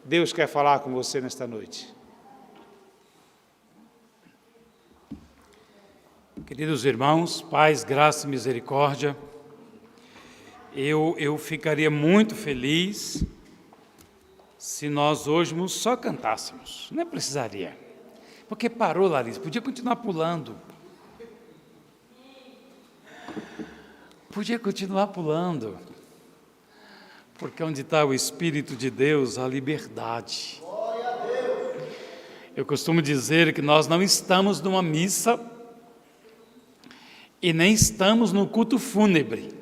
Deus quer falar com você nesta noite. Queridos irmãos, paz, graça e misericórdia, eu ficaria muito feliz se nós hoje só cantássemos, não precisaria, porque parou, Larissa, podia continuar pulando, porque onde está o Espírito de Deus, há liberdade. Eu costumo dizer que nós não estamos numa missa e nem estamos no culto fúnebre.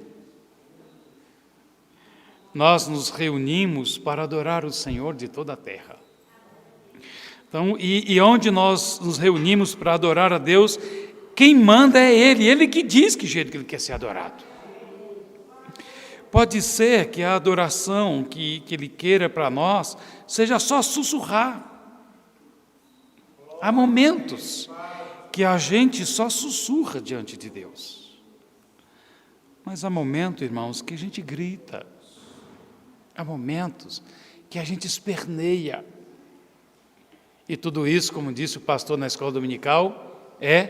Nós nos reunimos para adorar o Senhor de toda a terra. Então, e onde nós nos reunimos para adorar a Deus, quem manda é Ele que diz que jeito que Ele quer ser adorado. Pode ser que a adoração que Ele queira para nós seja só sussurrar. Há momentos que a gente só sussurra diante de Deus. Mas há momentos, irmãos, que a gente grita. Há momentos que a gente esperneia. E tudo isso, como disse o pastor na escola dominical, é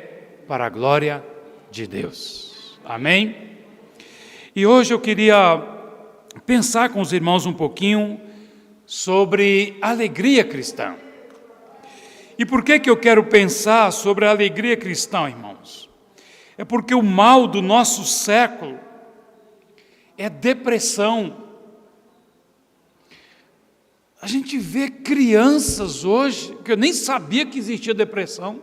para a glória de Deus. Amém? E hoje eu queria pensar com os irmãos um pouquinho sobre a alegria cristã. E por que eu quero pensar sobre a alegria cristã, irmãos? É porque o mal do nosso século é depressão. A gente vê crianças hoje, que eu nem sabia que existia depressão.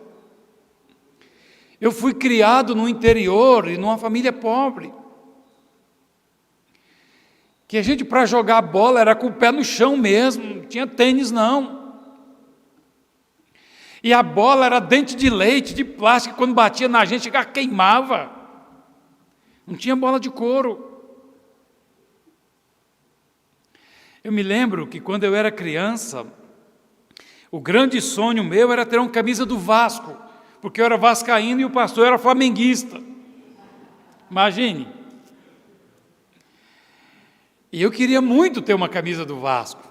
Eu fui criado no interior e numa família pobre. Que a gente, para jogar bola, era com o pé no chão mesmo, não tinha tênis não. E a bola era dente de leite, de plástico, quando batia na gente, queimava. Não tinha bola de couro. Eu me lembro que quando eu era criança, o grande sonho meu era ter uma camisa do Vasco, porque eu era vascaíno e o pastor era flamenguista. Imagine. E eu queria muito ter uma camisa do Vasco.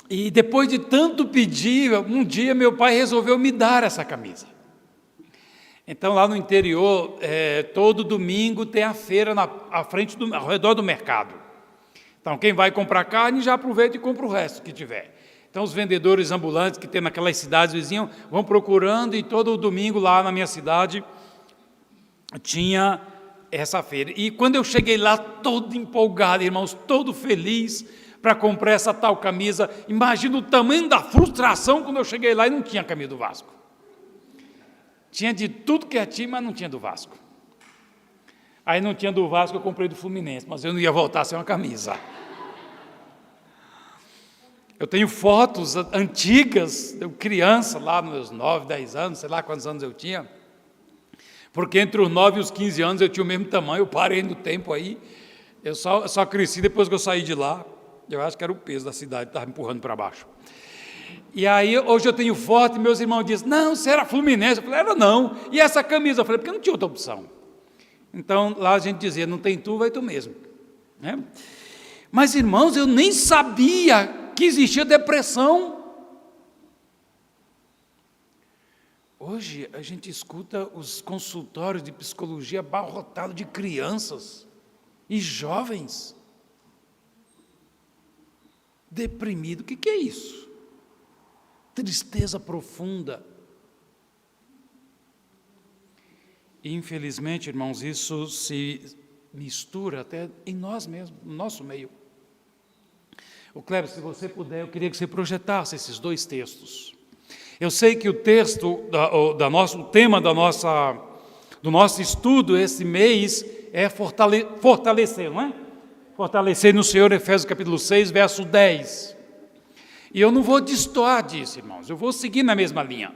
E depois de tanto pedir, um dia meu pai resolveu me dar essa camisa. Então, lá no interior, todo domingo tem a feira ao redor do mercado. Então, quem vai comprar carne já aproveita e compra o resto que tiver. Então, os vendedores ambulantes que tem naquelas cidades vizinhas vão procurando, e todo domingo lá na minha cidade tinha essa feira. E quando eu cheguei lá, todo empolgado, irmãos, todo feliz para comprar essa tal camisa, imagina o tamanho da frustração quando eu cheguei lá e não tinha camisa do Vasco. Tinha de tudo que tinha, mas não tinha do Vasco. Aí não tinha do Vasco, eu comprei do Fluminense, mas eu não ia voltar sem uma camisa. Eu tenho fotos antigas, eu criança, lá nos meus 9, 10 anos, sei lá quantos anos eu tinha, porque entre os 9 e os 15 anos eu tinha o mesmo tamanho, eu parei no tempo aí, eu só cresci depois que eu saí de lá. Eu acho que era o peso da cidade que estava me empurrando para baixo. E aí, hoje eu tenho foto e meus irmãos dizem, não, você era Fluminense. Eu falei, era não. E essa camisa? Eu falei, porque não tinha outra opção. Então, lá a gente dizia, não tem tu, vai tu mesmo. Né? Mas, irmãos, eu nem sabia que existia depressão. Hoje, a gente escuta os consultórios de psicologia abarrotados de crianças e jovens. Deprimido, o que é isso? Tristeza profunda. E, infelizmente, irmãos, isso se mistura até em nós mesmos, no nosso meio. O Cleber, se você puder, eu queria que você projetasse esses dois textos. Eu sei que o texto, o tema do nosso estudo esse mês é fortalecer, não é? Fortalecer no Senhor, Efésios capítulo 6, verso 10. E eu não vou destoar disso, irmãos, eu vou seguir na mesma linha.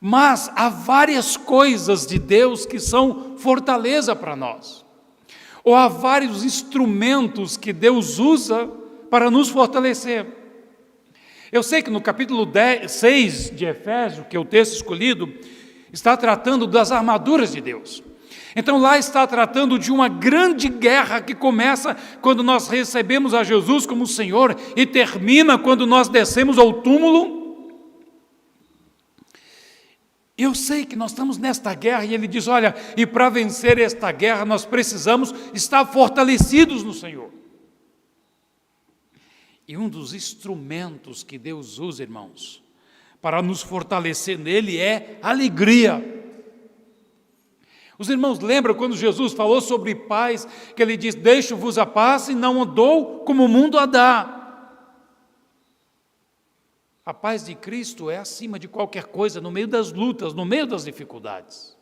Mas há várias coisas de Deus que são fortaleza para nós. Ou há vários instrumentos que Deus usa para nos fortalecer. Eu sei que no capítulo 6 de Efésios, que é o texto escolhido, está tratando das armaduras de Deus. Então lá está tratando de uma grande guerra que começa quando nós recebemos a Jesus como Senhor e termina quando nós descemos ao túmulo. Eu sei que nós estamos nesta guerra e ele diz, olha, e para vencer esta guerra nós precisamos estar fortalecidos no Senhor. E um dos instrumentos que Deus usa, irmãos, para nos fortalecer nele é alegria. Os irmãos lembram quando Jesus falou sobre paz, que ele diz, deixo-vos a paz e não a dou como o mundo a dá. A paz de Cristo é acima de qualquer coisa, no meio das lutas, no meio das dificuldades.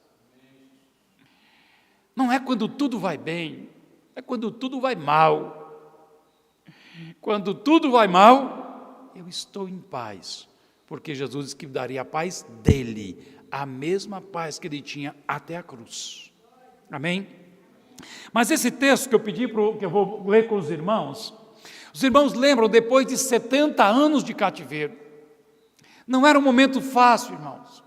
Não é quando tudo vai bem, é quando tudo vai mal. Quando tudo vai mal, eu estou em paz, porque Jesus disse que daria a paz dele, a mesma paz que ele tinha até a cruz. Amém? Mas esse texto que eu pedi, que eu vou ler com os irmãos lembram, depois de 70 anos de cativeiro, não era um momento fácil, irmãos.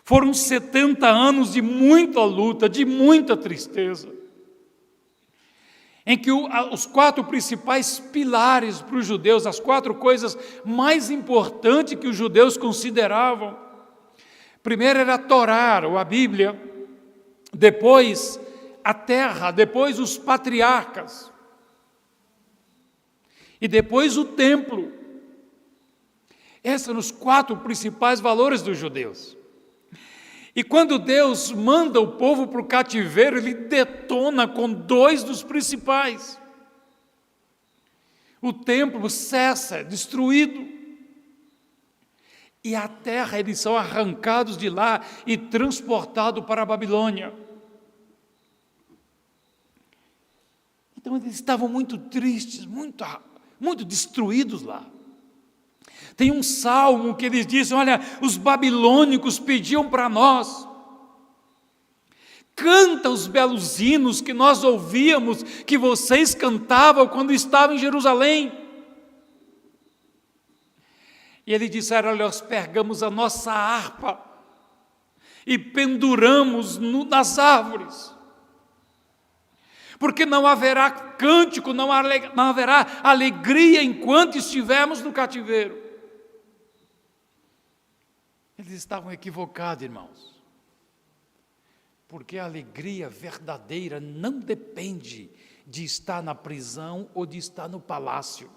Foram 70 anos de muita luta, de muita tristeza, em que os 4 principais pilares para os judeus, as 4 coisas mais importantes que os judeus consideravam, primeiro era a Torá, ou a Bíblia, depois a terra, depois os patriarcas, e depois o templo. Esses são os 4 principais valores dos judeus. E quando Deus manda o povo para o cativeiro, ele detona com 2 dos principais. O templo cessa, é destruído. E a terra, eles são arrancados de lá e transportados para a Babilônia. Então eles estavam muito tristes, muito destruídos lá. Tem um salmo que eles dizem, olha, os babilônicos pediam para nós, canta os belos hinos que nós ouvíamos, que vocês cantavam quando estavam em Jerusalém. E ele disseram, olha, nós pegamos a nossa harpa e penduramos nas árvores, porque não haverá cântico, não haverá alegria enquanto estivermos no cativeiro. Eles estavam equivocados, irmãos, porque a alegria verdadeira não depende de estar na prisão ou de estar no palácio.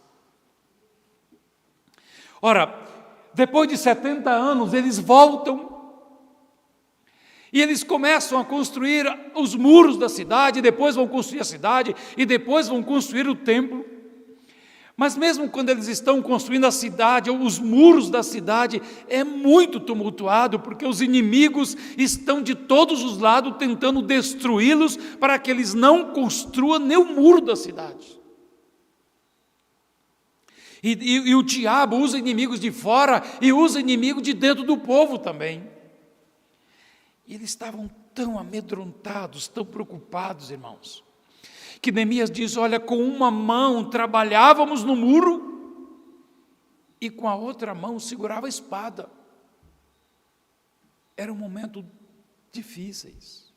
Ora, depois de 70 anos, eles voltam e eles começam a construir os muros da cidade, depois vão construir a cidade e depois vão construir o templo. Mas mesmo quando eles estão construindo a cidade, ou os muros da cidade, é muito tumultuado, porque os inimigos estão de todos os lados tentando destruí-los para que eles não construam nem o muro da cidade. E o diabo usa inimigos de fora e usa inimigos de dentro do povo também. E eles estavam tão amedrontados, tão preocupados, irmãos, que Neemias diz, olha, com uma mão trabalhávamos no muro e com a outra mão segurava a espada. Era um momento difíceis.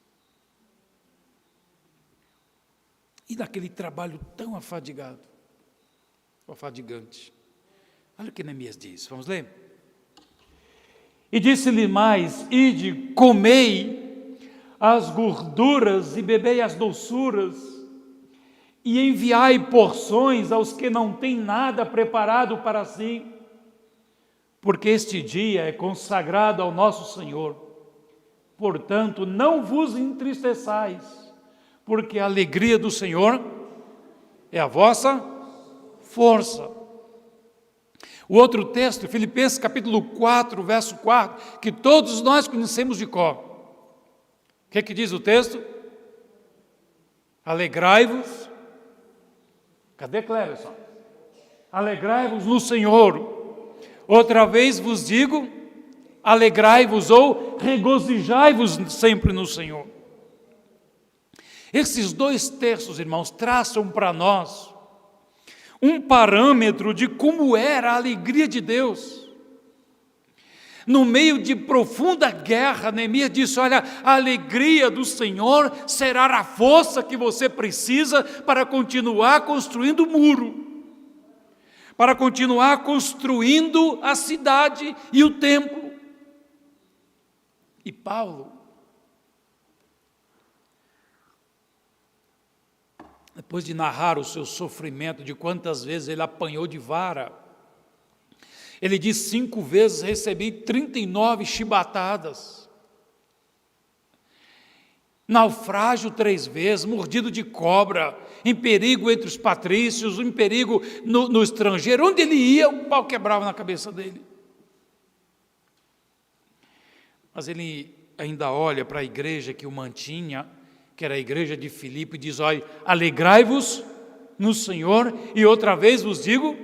E naquele trabalho tão afadigante. Olha o que Neemias diz, vamos ler? E disse-lhe mais, ide, comei as gorduras e bebei as doçuras, e enviai porções aos que não têm nada preparado para si, porque este dia é consagrado ao nosso Senhor. Portanto, não vos entristeçais, porque a alegria do Senhor é a vossa força. O outro texto, Filipenses capítulo 4, verso 4, que todos nós conhecemos de cor. O que diz o texto? Alegrai-vos. Cadê Cleverson? Alegrai-vos no Senhor. Outra vez vos digo, alegrai-vos ou regozijai-vos sempre no Senhor. Esses 2 textos, irmãos, traçam para nós um parâmetro de como era a alegria de Deus. No meio de profunda guerra, Neemias disse: olha, a alegria do Senhor será a força que você precisa para continuar construindo o muro, para continuar construindo a cidade e o templo. E Paulo, depois de narrar o seu sofrimento, de quantas vezes ele apanhou de vara, ele diz: 5 vezes recebi 39 chibatadas, naufrágio 3 vezes, mordido de cobra, em perigo entre os patrícios, em perigo no estrangeiro. Onde ele ia, o pau quebrava na cabeça dele. Mas ele ainda olha para a igreja que o mantinha, que era a igreja de Filipe, e diz: olha, alegrai-vos no Senhor, e outra vez vos digo,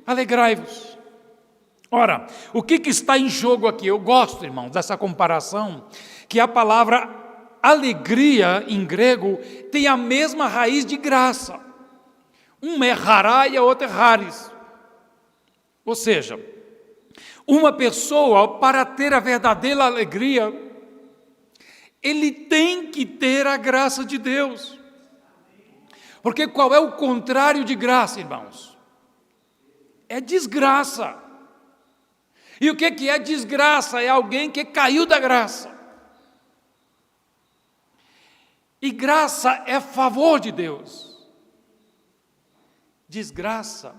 alegrai-vos. Ora, o que está em jogo aqui? Eu gosto, irmãos, dessa comparação, que a palavra alegria em grego tem a mesma raiz de graça. Uma é rará e a outra é raris. Ou seja, uma pessoa, para ter a verdadeira alegria, ele tem que ter a graça de Deus. Porque qual é o contrário de graça, irmãos? É desgraça. E o que é desgraça? É alguém que caiu da graça. E graça é favor de Deus. Desgraça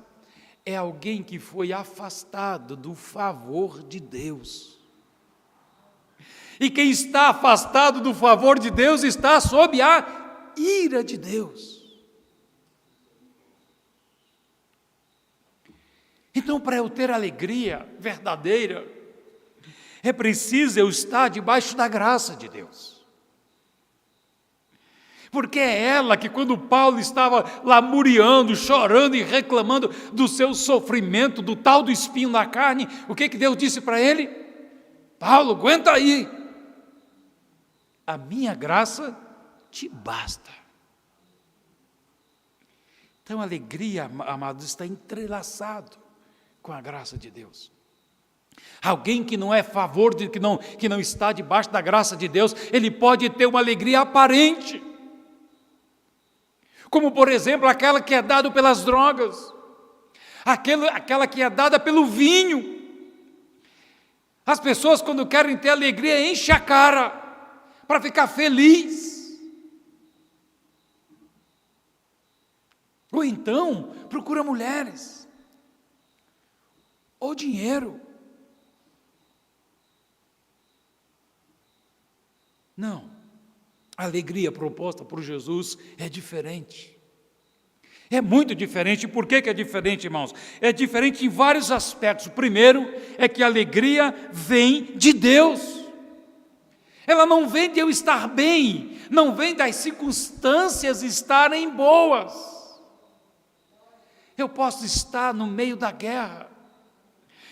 é alguém que foi afastado do favor de Deus. E quem está afastado do favor de Deus está sob a ira de Deus. Então, para eu ter alegria verdadeira, é preciso eu estar debaixo da graça de Deus. Porque é ela que, quando Paulo estava lamuriando, chorando e reclamando do seu sofrimento, do tal do espinho na carne, o que Deus disse para ele? Paulo, aguenta aí, a minha graça te basta. Então a alegria, amados, está entrelaçado com a graça de Deus. Alguém que não é a favor, que não está debaixo da graça de Deus, ele pode ter uma alegria aparente, como por exemplo aquela que é dada pelas drogas, aquela que é dada pelo vinho. As pessoas, quando querem ter alegria, enchem a cara para ficar feliz. Ou então procura mulheres ou dinheiro. Não, a alegria proposta por Jesus é diferente. É muito diferente. Por que é diferente, irmãos? É diferente em vários aspectos. O primeiro é que a alegria vem de Deus. Ela não vem de eu estar bem, não vem das circunstâncias estarem boas. Eu posso estar no meio da guerra,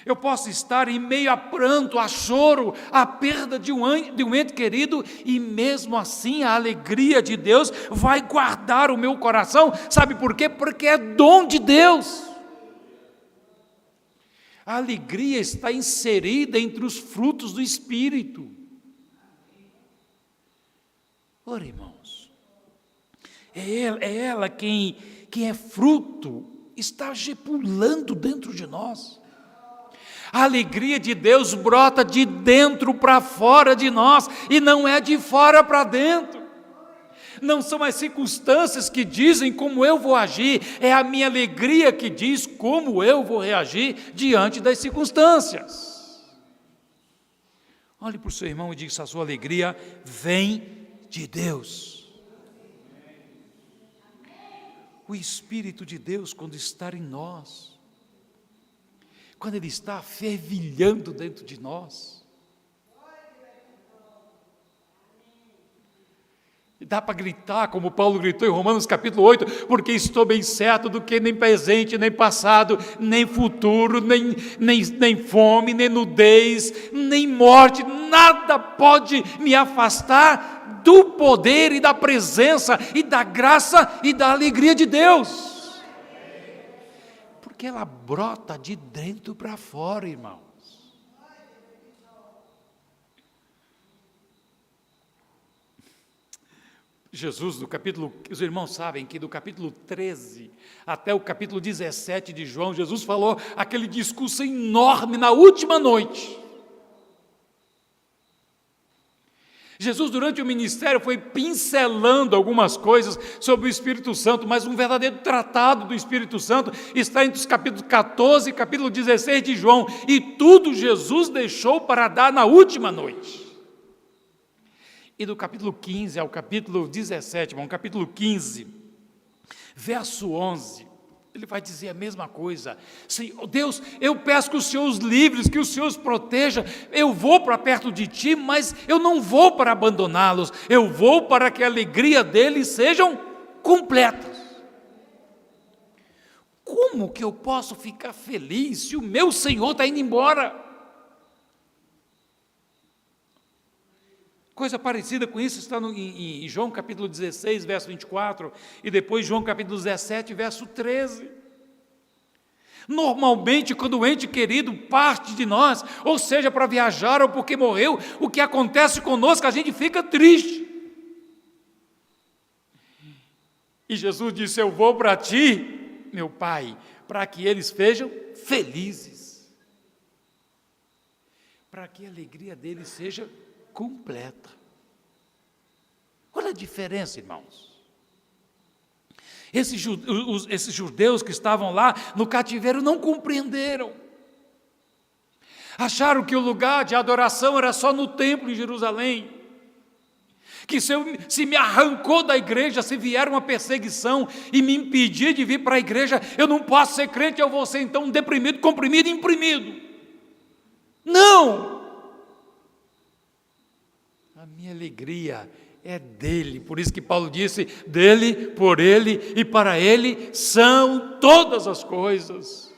eu posso estar em meio a pranto, a choro, a perda de um ente querido, e mesmo assim a alegria de Deus vai guardar o meu coração. Sabe por quê? Porque é dom de Deus. A alegria está inserida entre os frutos do Espírito. Ora, irmãos, é ela quem é fruto, está gepulando dentro de nós. A alegria de Deus brota de dentro para fora de nós, e não é de fora para dentro. Não são as circunstâncias que dizem como eu vou agir, é a minha alegria que diz como eu vou reagir diante das circunstâncias. Olhe para o seu irmão e diga: se a sua alegria vem de Deus. O Espírito de Deus, quando está em nós, quando Ele está fervilhando dentro de nós, dá para gritar, como Paulo gritou em Romanos capítulo 8, porque estou bem certo do que nem presente, nem passado, nem futuro, nem fome, nem nudez, nem morte, nada pode me afastar do poder e da presença e da graça e da alegria de Deus. Porque ela brota de dentro para fora, irmãos. Jesus, os irmãos sabem que do capítulo 13 até o capítulo 17 de João, Jesus falou aquele discurso enorme na última noite. Jesus, durante o ministério, foi pincelando algumas coisas sobre o Espírito Santo, mas um verdadeiro tratado do Espírito Santo está entre os capítulos 14 e capítulo 16 de João, e tudo Jesus deixou para dar na última noite. E do capítulo 15 ao capítulo 17, capítulo 15, verso 11, ele vai dizer a mesma coisa. Senhor Deus, eu peço que o Senhor os livre, que o Senhor os proteja. Eu vou para perto de Ti, mas eu não vou para abandoná-los. Eu vou para que a alegria deles sejam completas. Como que eu posso ficar feliz se o meu Senhor está indo embora? Coisa parecida com isso está em João capítulo 16, verso 24, e depois João capítulo 17, verso 13. Normalmente, quando o ente querido parte de nós, ou seja, para viajar ou porque morreu, o que acontece conosco, a gente fica triste. E Jesus disse: eu vou para Ti, meu Pai, para que eles sejam felizes, para que a alegria deles seja completa. Olha a diferença, irmãos. Esses judeus que estavam lá no cativeiro não compreenderam. Acharam que o lugar de adoração era só no templo em Jerusalém. Que se me arrancou da igreja, se vier uma perseguição e me impedir de vir para a igreja, eu não posso ser crente, eu vou ser então deprimido, comprimido e imprimido. Não! A minha alegria é dele, por isso que Paulo disse: dele, por ele e para ele são todas as coisas.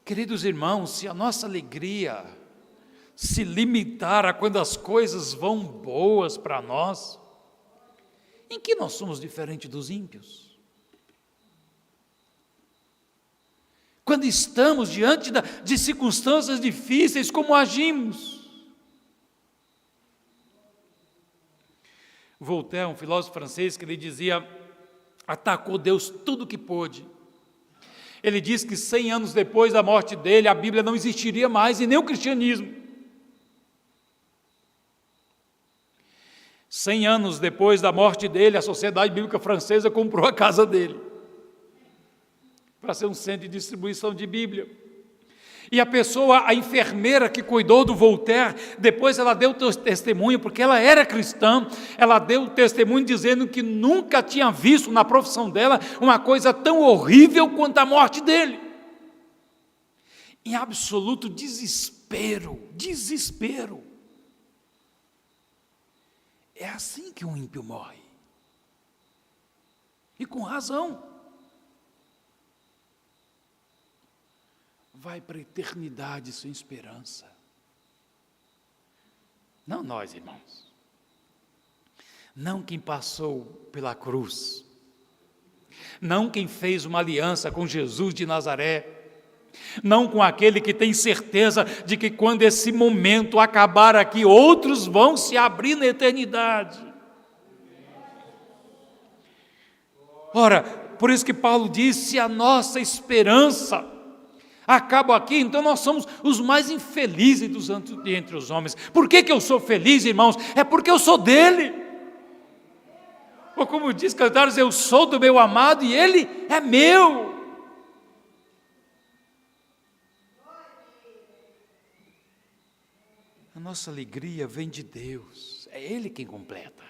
Queridos irmãos, se a nossa alegria se limitar a quando as coisas vão boas para nós, em que nós somos diferentes dos ímpios? Quando estamos diante de circunstâncias difíceis, como agimos? Voltaire, um filósofo francês, que ele dizia, atacou Deus tudo que pôde. Ele disse que 100 anos depois da morte dele, a Bíblia não existiria mais e nem o cristianismo. 100 anos depois da morte dele, a Sociedade Bíblica Francesa comprou a casa dele para ser um centro de distribuição de Bíblia. E a enfermeira que cuidou do Voltaire, depois ela deu testemunho, porque ela era cristã, ela deu testemunho dizendo que nunca tinha visto na profissão dela uma coisa tão horrível quanto a morte dele. Em absoluto desespero. É assim que um ímpio morre. E com razão. Vai para a eternidade sem esperança. Não nós, irmãos. Não quem passou pela cruz. Não quem fez uma aliança com Jesus de Nazaré. Não com aquele que tem certeza de que quando esse momento acabar aqui, outros vão se abrir na eternidade. Ora, por isso que Paulo disse: a nossa esperança acaba aqui, então nós somos os mais infelizes entre os homens. Por que eu sou feliz, irmãos? É porque eu sou dele. Ou como diz Cantares, eu sou do meu amado e ele é meu. A nossa alegria vem de Deus, é Ele quem completa.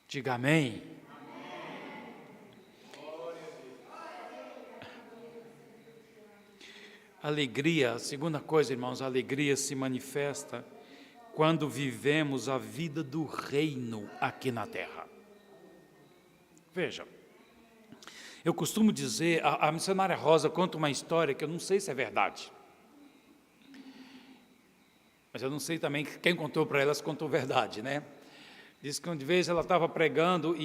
Diga amém. Alegria, a segunda coisa, irmãos, a alegria se manifesta quando vivemos a vida do reino aqui na terra. Veja, eu costumo dizer, a missionária Rosa conta uma história que eu não sei se é verdade, mas eu não sei também quem contou para ela se contou verdade, né? Diz que uma vez ela estava pregando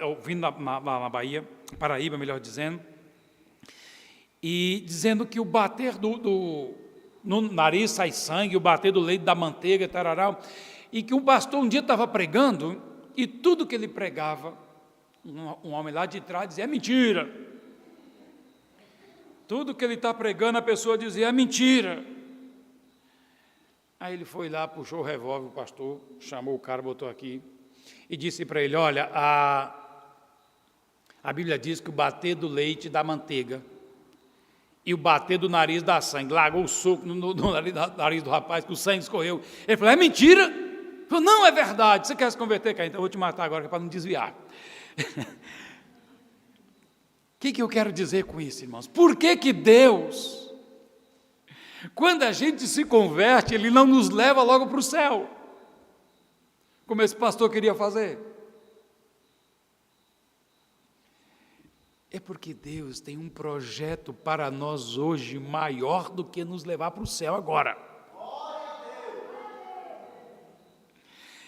ouvindo na Bahia, Paraíba, melhor dizendo, e dizendo que o bater no nariz sai sangue, o bater do leite da manteiga, tarará. E que um pastor um dia estava pregando, e tudo que ele pregava, um homem lá de trás dizia, é mentira. Tudo que ele está pregando, a pessoa dizia, é mentira. Aí ele foi lá, puxou o revólver, o pastor chamou o cara, botou aqui, e disse para ele, olha, a Bíblia diz que o bater do leite dá manteiga, e o bater do nariz dá sangue. Largou o soco no nariz do rapaz, que o sangue escorreu. Ele falou, é mentira? Ele falou, não, é verdade. Você quer se converter, cara? Então eu vou te matar agora, que é para não desviar. O que eu quero dizer com isso, irmãos? Por que Deus, quando a gente se converte, Ele não nos leva logo para o céu, como esse pastor queria fazer? É porque Deus tem um projeto para nós hoje maior do que nos levar para o céu agora.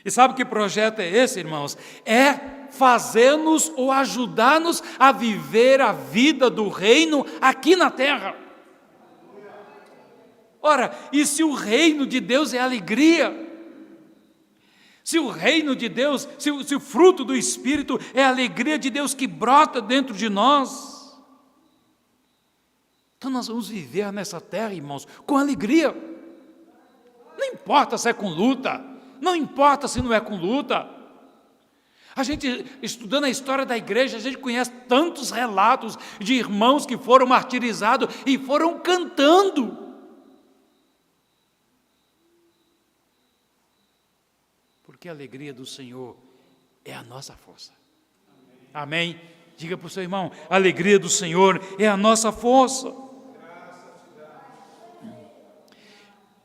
E sabe que projeto é esse, irmãos? É fazer-nos ou ajudar-nos a viver a vida do reino aqui na terra. Ora, e se o reino de Deus é alegria? Se o reino de Deus, se o fruto do Espírito é a alegria de Deus que brota dentro de nós, então nós vamos viver nessa terra, irmãos, com alegria. Não importa se é com luta, não importa se não é com luta. A gente, estudando a história da igreja, a gente conhece tantos relatos de irmãos que foram martirizados e foram cantando. Porque a alegria do Senhor é a nossa força. Amém? Diga para o seu irmão, a alegria do Senhor é a nossa força.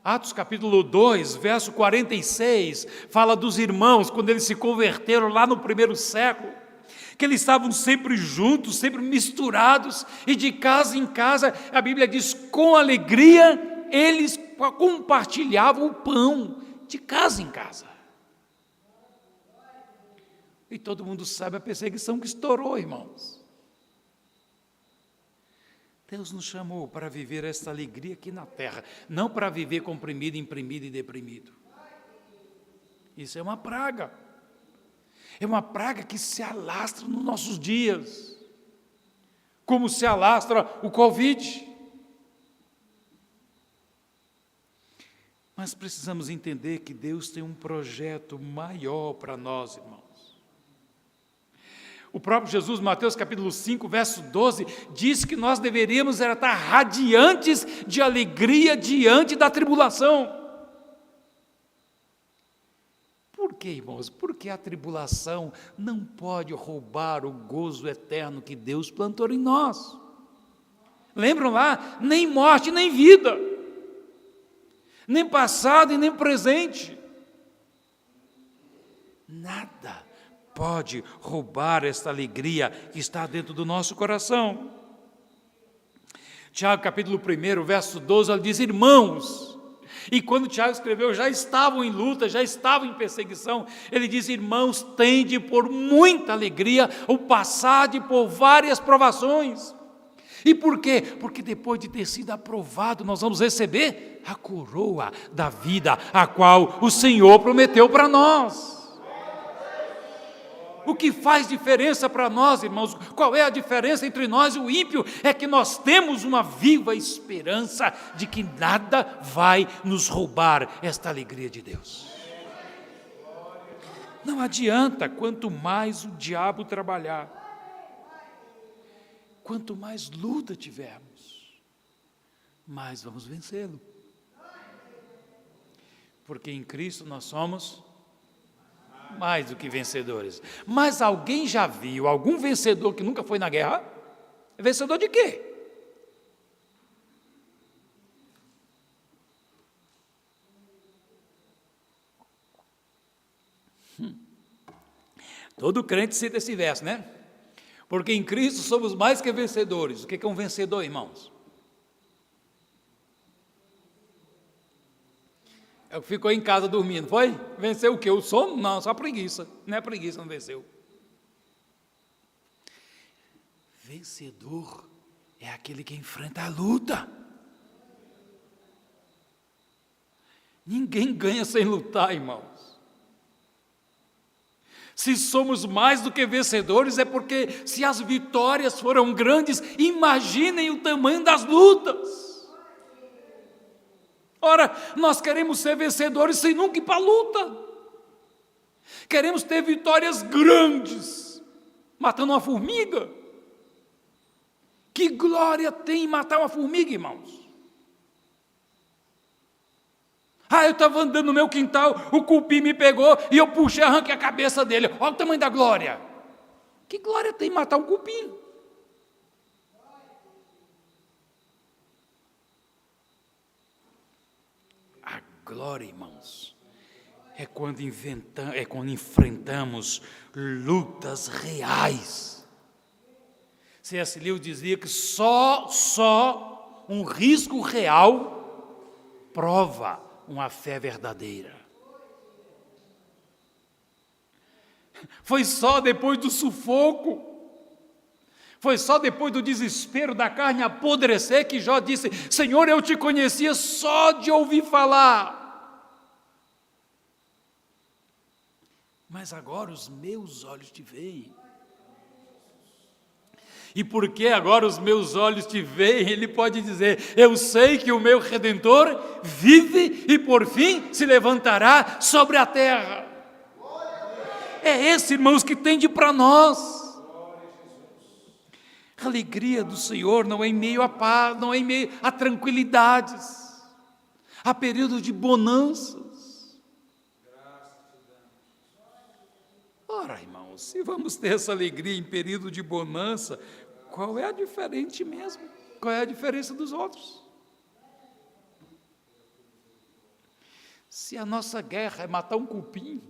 Atos capítulo 2, verso 46, fala dos irmãos, quando eles se converteram lá no primeiro século, que eles estavam sempre juntos, sempre misturados, e de casa em casa, a Bíblia diz, com alegria, eles compartilhavam o pão, de casa em casa. E todo mundo sabe a perseguição que estourou, irmãos. Deus nos chamou para viver essa alegria aqui na terra, não para viver comprimido, imprimido e deprimido. Isso é uma praga. É uma praga que se alastra nos nossos dias, como se alastra o Covid. Mas precisamos entender que Deus tem um projeto maior para nós, irmãos. O próprio Jesus, Mateus capítulo 5, verso 12, diz que nós deveríamos estar radiantes de alegria diante da tribulação. Por quê, irmãos? Porque a tribulação não pode roubar o gozo eterno que Deus plantou em nós. Lembram lá? Nem morte, nem vida. Nem passado e nem presente. Nada pode roubar esta alegria que está dentro do nosso coração. Tiago capítulo 1, verso 12, ele diz, irmãos, e quando Tiago escreveu, já estavam em luta, já estavam em perseguição, ele diz, irmãos, tende por muita alegria o passar por várias provações. E por quê? Porque depois de ter sido aprovado, nós vamos receber a coroa da vida, a qual o Senhor prometeu para nós. O que faz diferença para nós, irmãos, qual é a diferença entre nós e o ímpio? É que nós temos uma viva esperança de que nada vai nos roubar esta alegria de Deus. Não adianta, quanto mais o diabo trabalhar, quanto mais luta tivermos, mais vamos vencê-lo. Porque em Cristo nós somos mais do que vencedores. Mas alguém já viu algum vencedor que nunca foi na guerra? É vencedor de quê? Todo crente cita esse verso, né? Porque em Cristo somos mais que vencedores. O que é um vencedor, irmãos? É o que ficou em casa dormindo, foi? Venceu o quê? O sono? Não, só a preguiça. Não é preguiça, não venceu. Vencedor é aquele que enfrenta a luta. Ninguém ganha sem lutar, irmãos. Se somos mais do que vencedores, é porque se as vitórias foram grandes, imaginem o tamanho das lutas. Ora, nós queremos ser vencedores sem nunca ir para a luta. Queremos ter vitórias grandes, matando uma formiga. Que glória tem matar uma formiga, irmãos? Eu estava andando no meu quintal, o cupim me pegou e eu puxei e arranquei a cabeça dele. Olha o tamanho da glória. Que glória tem matar um cupim? A glória, irmãos, é quando enfrentamos lutas reais. C.S. Lewis dizia que só um risco real prova uma fé verdadeira. Foi só depois do sufoco, foi só depois do desespero da carne apodrecer que Jó disse: Senhor, eu te conhecia só de ouvir falar, mas agora os meus olhos te veem. E porque agora os meus olhos te veem, ele pode dizer: eu sei que o meu Redentor vive e por fim se levantará sobre a terra. É esse, irmãos, que tende para nós. A alegria do Senhor não é em meio à paz, não é em meio a tranquilidades, há períodos de bonanças. Ora, irmãos, se vamos ter essa alegria em período de bonança, qual é a diferença mesmo? Qual é a diferença dos outros? Se a nossa guerra é matar um cupim,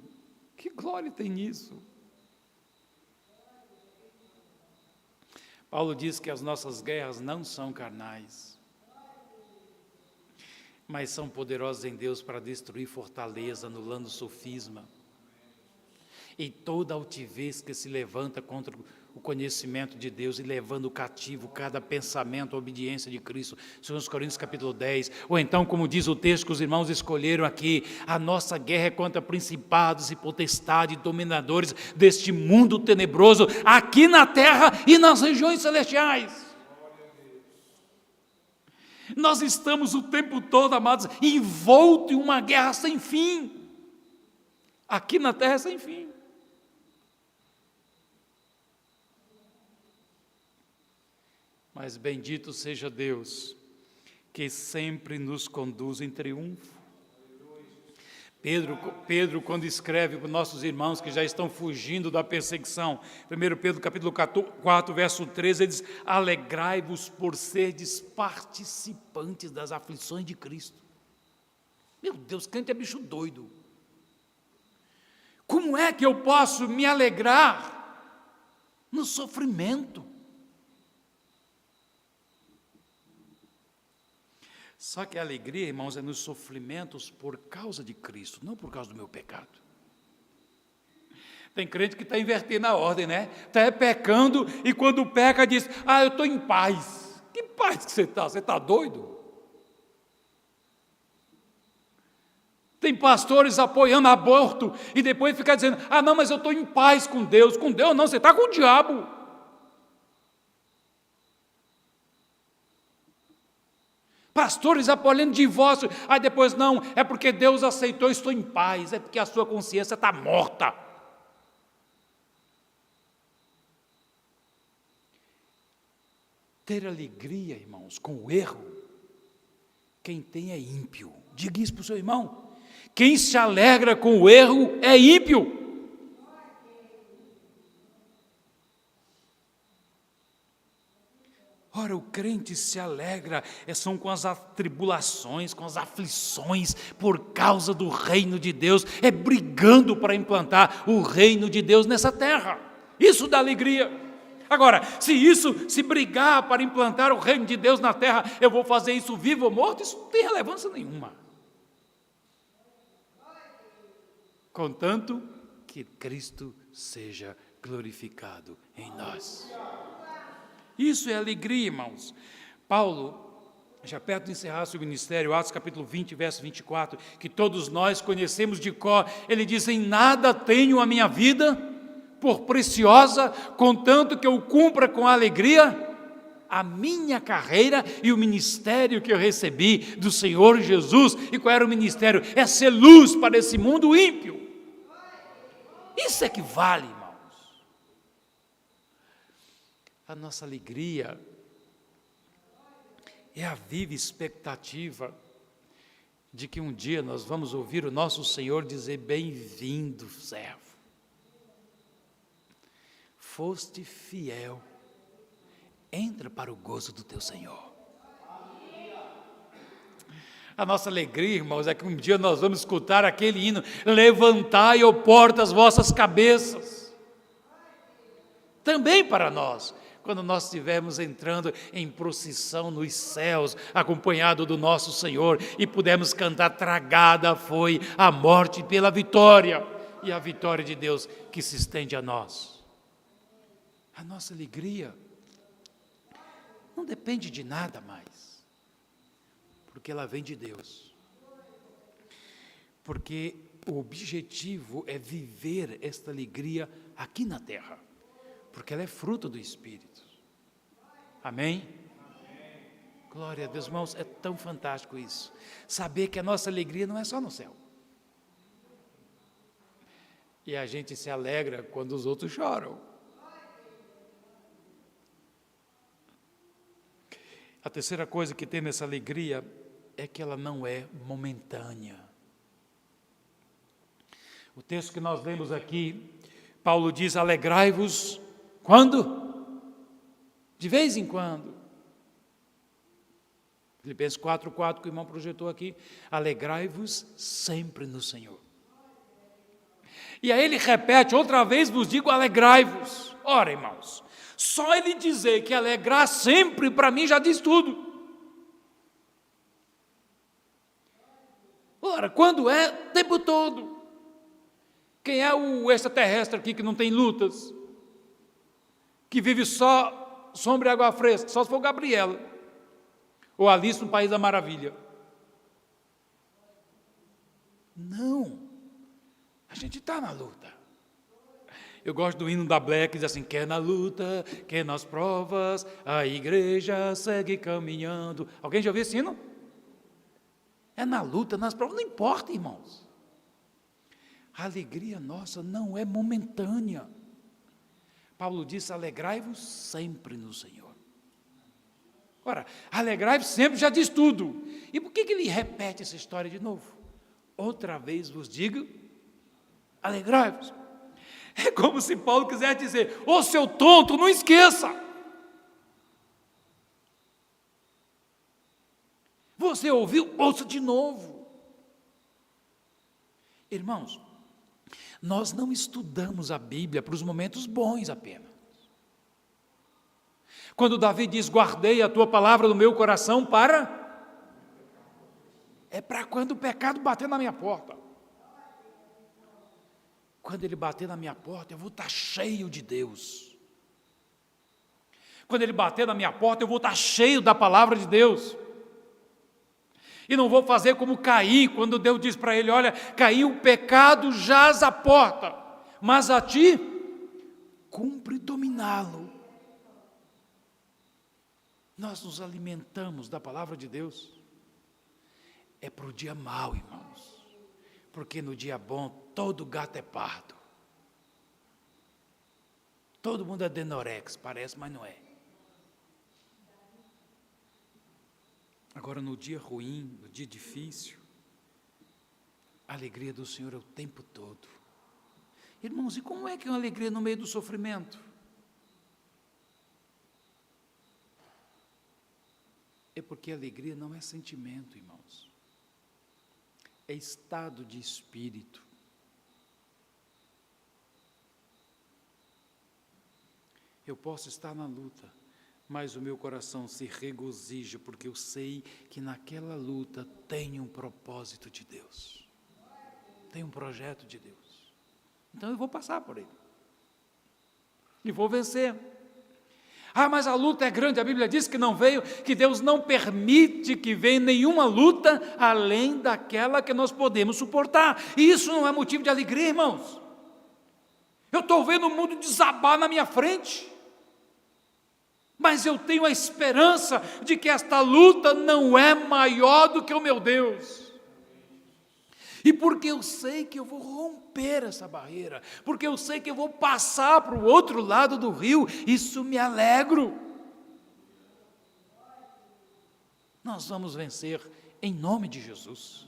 que glória tem nisso? Paulo diz que as nossas guerras não são carnais, mas são poderosas em Deus para destruir fortaleza, anulando sofisma e toda altivez que se levanta contra o conhecimento de Deus e levando cativo cada pensamento à obediência de Cristo. 2 Coríntios capítulo 10, ou então, como diz o texto que os irmãos escolheram aqui, a nossa guerra é contra principados e potestades, dominadores deste mundo tenebroso, aqui na terra e nas regiões celestiais. Nós estamos o tempo todo, amados, envoltos em uma guerra sem fim, aqui na terra sem fim. Mas bendito seja Deus, que sempre nos conduz em triunfo. Pedro, quando escreve para os nossos irmãos que já estão fugindo da perseguição, 1 Pedro capítulo 4, verso 13, ele diz: alegrai-vos por serdes participantes das aflições de Cristo. Meu Deus, crente é bicho doido. Como é que eu posso me alegrar no sofrimento? Só que a alegria, irmãos, é nos sofrimentos por causa de Cristo, não por causa do meu pecado. Tem crente que está invertendo a ordem, né? Está pecando e quando peca diz: eu estou em paz. Que paz que você está? Você está doido? Tem pastores apoiando aborto e depois fica dizendo: não, mas eu estou em paz com Deus. Com Deus não, você está com o diabo. Pastores apoiando divórcio, depois não, é porque Deus aceitou, estou em paz, é porque a sua consciência está morta. Ter alegria, irmãos, com o erro, quem tem é ímpio. Diga isso para o seu irmão. Quem se alegra com o erro é ímpio. Ora, o crente se alegra, são com as atribulações, com as aflições, por causa do reino de Deus, brigando para implantar o reino de Deus nessa terra. Isso dá alegria. Agora, se brigar para implantar o reino de Deus na terra, eu vou fazer isso vivo ou morto, isso não tem relevância nenhuma. Contanto que Cristo seja glorificado em nós. Isso é alegria, irmãos. Paulo, já perto de encerrar seu ministério, Atos capítulo 20, verso 24, que todos nós conhecemos de cor, ele diz: em nada tenho a minha vida por preciosa, contanto que eu cumpra com alegria a minha carreira e o ministério que eu recebi do Senhor Jesus. E qual era o ministério? É ser luz para esse mundo ímpio. Isso é que vale, irmãos. A nossa alegria é a viva expectativa de que um dia nós vamos ouvir o nosso Senhor dizer: bem-vindo, servo. Foste fiel, entra para o gozo do teu Senhor. A nossa alegria, irmãos, é que um dia nós vamos escutar aquele hino: levantai, ó portas, vossas cabeças. Também para nós, quando nós estivermos entrando em procissão nos céus, acompanhado do nosso Senhor, e pudermos cantar: tragada foi a morte pela vitória, e a vitória de Deus que se estende a nós. A nossa alegria não depende de nada mais, porque ela vem de Deus. Porque o objetivo é viver esta alegria aqui na terra, porque ela é fruto do Espírito. Amém? Glória a Deus, irmãos, é tão fantástico isso. Saber que a nossa alegria não é só no céu. E a gente se alegra quando os outros choram. A terceira coisa que tem nessa alegria é que ela não é momentânea. O texto que nós lemos aqui, Paulo diz: alegrai-vos quando? De vez em quando. Filipenses 4:4, que o irmão projetou aqui: alegrai-vos sempre no Senhor. E aí ele repete: outra vez vos digo, alegrai-vos. Ora, irmãos, só ele dizer que alegrar sempre, para mim, já diz tudo. Ora, quando é? O tempo todo. Quem é o extraterrestre aqui que não tem lutas? Que vive só sombra e água fresca? Só se for Gabriela. Ou Alice no País da Maravilha. Não. A gente está na luta. Eu gosto do hino da Black, que diz assim: quer na luta, quer nas provas, a igreja segue caminhando. Alguém já ouviu esse hino? É na luta, nas provas, não importa, irmãos. A alegria nossa não é momentânea. Paulo disse: alegrai-vos sempre no Senhor. Ora, alegrai-vos sempre já diz tudo. E por que ele repete essa história de novo? Outra vez vos digo, alegrai-vos. É como se Paulo quisesse dizer: ô seu tonto, não esqueça. Você ouviu? Ouça de novo. Irmãos, nós não estudamos a Bíblia para os momentos bons apenas. Quando Davi diz: guardei a tua palavra no meu coração é para quando o pecado bater na minha porta. Quando ele bater na minha porta, eu vou estar cheio de Deus. Quando ele bater na minha porta, eu vou estar cheio da palavra de Deus. E não vou fazer como Caim, quando Deus diz para ele: olha, Caim, o pecado jaz à porta, mas a ti cumpre dominá-lo. Nós nos alimentamos da palavra de Deus. É para o dia mau, irmãos. Porque no dia bom, todo gato é pardo. Todo mundo é denorex, parece, mas não é. Agora, no dia ruim, no dia difícil, a alegria do Senhor é o tempo todo. Irmãos, e como é que é uma alegria no meio do sofrimento? É porque a alegria não é sentimento, irmãos. É estado de espírito. Eu posso estar na luta, mas o meu coração se regozija, porque eu sei que naquela luta tem um propósito de Deus. Tem um projeto de Deus. Então eu vou passar por ele. E vou vencer. Ah, mas a luta é grande, a Bíblia diz que não veio, que Deus não permite que venha nenhuma luta além daquela que nós podemos suportar. E isso não é motivo de alegria, irmãos. Eu estou vendo o mundo desabar na minha frente, mas eu tenho a esperança de que esta luta não é maior do que o meu Deus. E porque eu sei que eu vou romper essa barreira, porque eu sei que eu vou passar para o outro lado do rio, isso me alegro. Nós vamos vencer em nome de Jesus.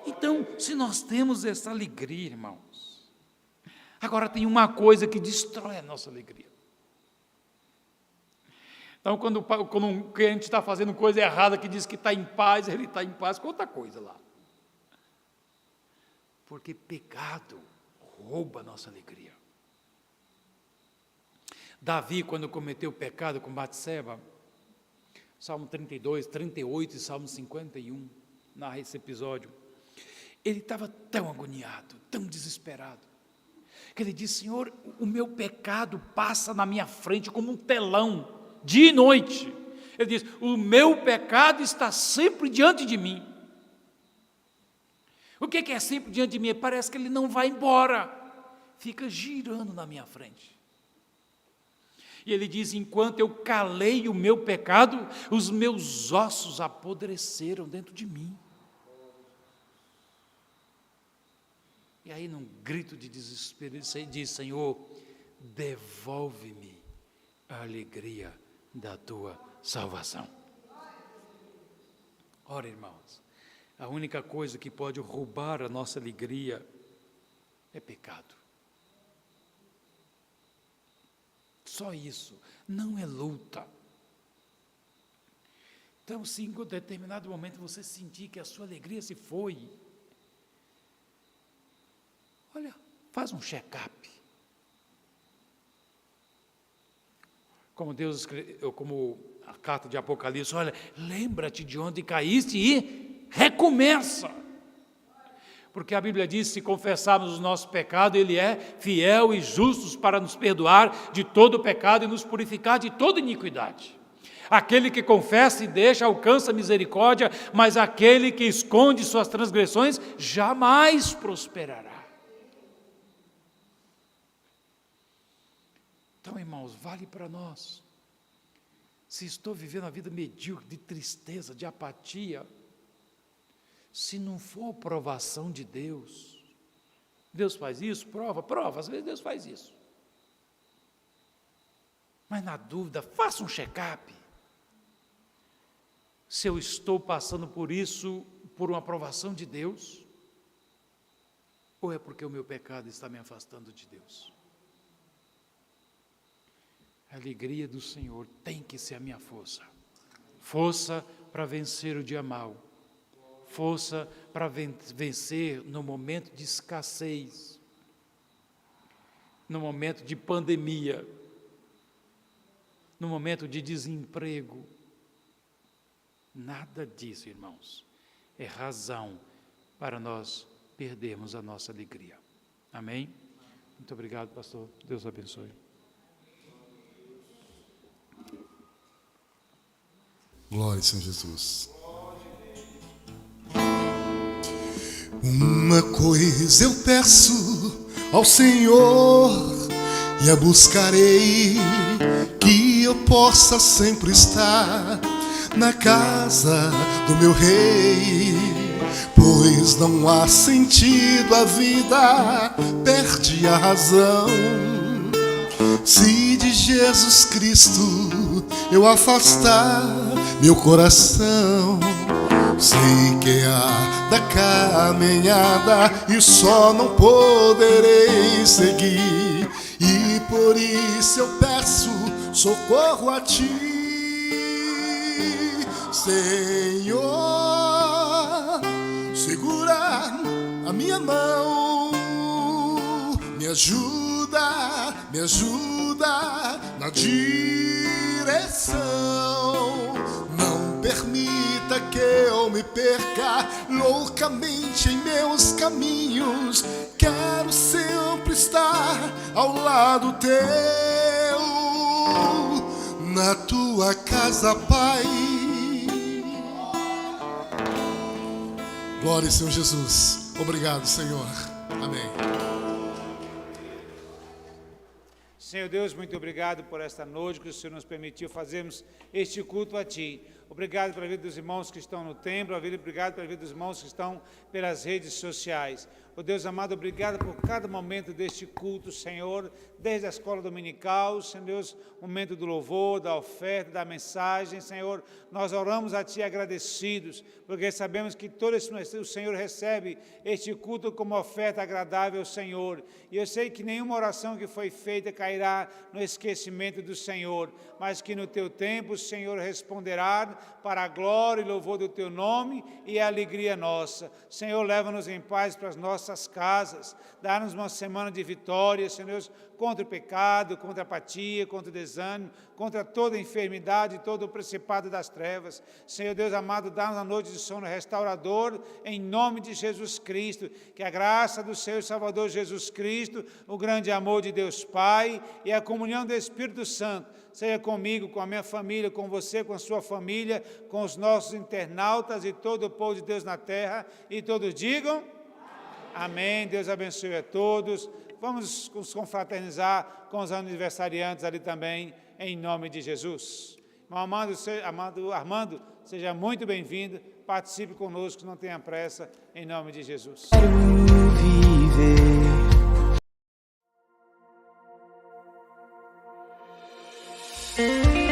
Então, se nós temos essa alegria, irmãos, agora tem uma coisa que destrói a nossa alegria. Então, quando um crente está fazendo coisa errada, que diz que está em paz, ele está em paz com outra coisa lá. Porque pecado rouba a nossa alegria. Davi, quando cometeu o pecado com Batseba, Salmo 32, 38 e Salmo 51, narra esse episódio, ele estava tão agoniado, tão desesperado, que ele disse: Senhor, o meu pecado passa na minha frente como um telão, dia e noite. Ele diz: o meu pecado está sempre diante de mim. O que é sempre diante de mim? Parece que ele não vai embora, fica girando na minha frente. E ele diz: enquanto eu calei o meu pecado, os meus ossos apodreceram dentro de mim. E aí, num grito de desespero, ele diz: Senhor, devolve-me a alegria da tua salvação. Ora, irmãos, a única coisa que pode roubar a nossa alegria é pecado. Só isso, não é luta. Então, se em determinado momento você sentir que a sua alegria se foi, olha, faz um check-up. Como a carta de Apocalipse, olha, lembra-te de onde caíste e recomeça. Porque a Bíblia diz: se confessarmos os nossos pecados, Ele é fiel e justo para nos perdoar de todo o pecado e nos purificar de toda iniquidade. Aquele que confessa e deixa alcança misericórdia, mas aquele que esconde suas transgressões jamais prosperará. Então, irmãos, vale para nós. Se estou vivendo a vida medíocre, de tristeza, de apatia, se não for aprovação de Deus, Deus faz isso? Prova, às vezes Deus faz isso. Mas na dúvida, faça um check-up. Se eu estou passando por isso, por uma aprovação de Deus, ou é porque o meu pecado está me afastando de Deus? A alegria do Senhor tem que ser a minha força. Força para vencer o dia mau. Força para vencer no momento de escassez, no momento de pandemia, no momento de desemprego. Nada disso, irmãos, é razão para nós perdermos a nossa alegria. Amém? Muito obrigado, pastor. Deus abençoe. Glória ao Senhor Jesus. Uma coisa eu peço ao Senhor e a buscarei, que eu possa sempre estar na casa do meu Rei, pois não há sentido a vida, perde a razão, se de Jesus Cristo eu afastar meu coração. Sei que há da caminhada e só não poderei seguir, e por isso eu peço socorro a Ti, Senhor. Segura a minha mão, me ajuda na direção. Não permita que eu me perca loucamente em meus caminhos. Quero sempre estar ao lado Teu. na tua casa, Pai. Glória, Senhor Jesus. Obrigado, Senhor. Amém. Senhor Deus, muito obrigado por esta noite que o Senhor nos permitiu fazermos este culto a Ti. Obrigado pela vida dos irmãos que estão no templo, obrigado pela vida dos irmãos que estão pelas redes sociais. Oh Deus amado, obrigado por cada momento deste culto, Senhor, desde a escola dominical, Senhor Deus, momento do louvor, da oferta, da mensagem, Senhor, nós oramos a Ti agradecidos, porque sabemos que todo esse o Senhor recebe este culto como oferta agradável ao Senhor, e eu sei que nenhuma oração que foi feita cairá no esquecimento do Senhor, mas que no Teu tempo o Senhor responderá para a glória e louvor do Teu nome e a alegria nossa. Senhor, leva-nos em paz para as nossas casas, dá-nos uma semana de vitória, Senhor Deus, contra o pecado, contra a apatia, contra o desânimo, contra toda a enfermidade, todo o principado das trevas. Senhor Deus amado, dá-nos a noite de sono restaurador, em nome de Jesus Cristo, que a graça do Senhor e Salvador Jesus Cristo, o grande amor de Deus Pai e a comunhão do Espírito Santo, seja comigo, com a minha família, com você, com a sua família, com os nossos internautas e todo o povo de Deus na terra, e todos digam... Amém. Deus abençoe a todos. Vamos nos confraternizar com os aniversariantes ali também, em nome de Jesus. Irmão Armando, seja muito bem-vindo. Participe conosco, não tenha pressa, em nome de Jesus. Quero viver.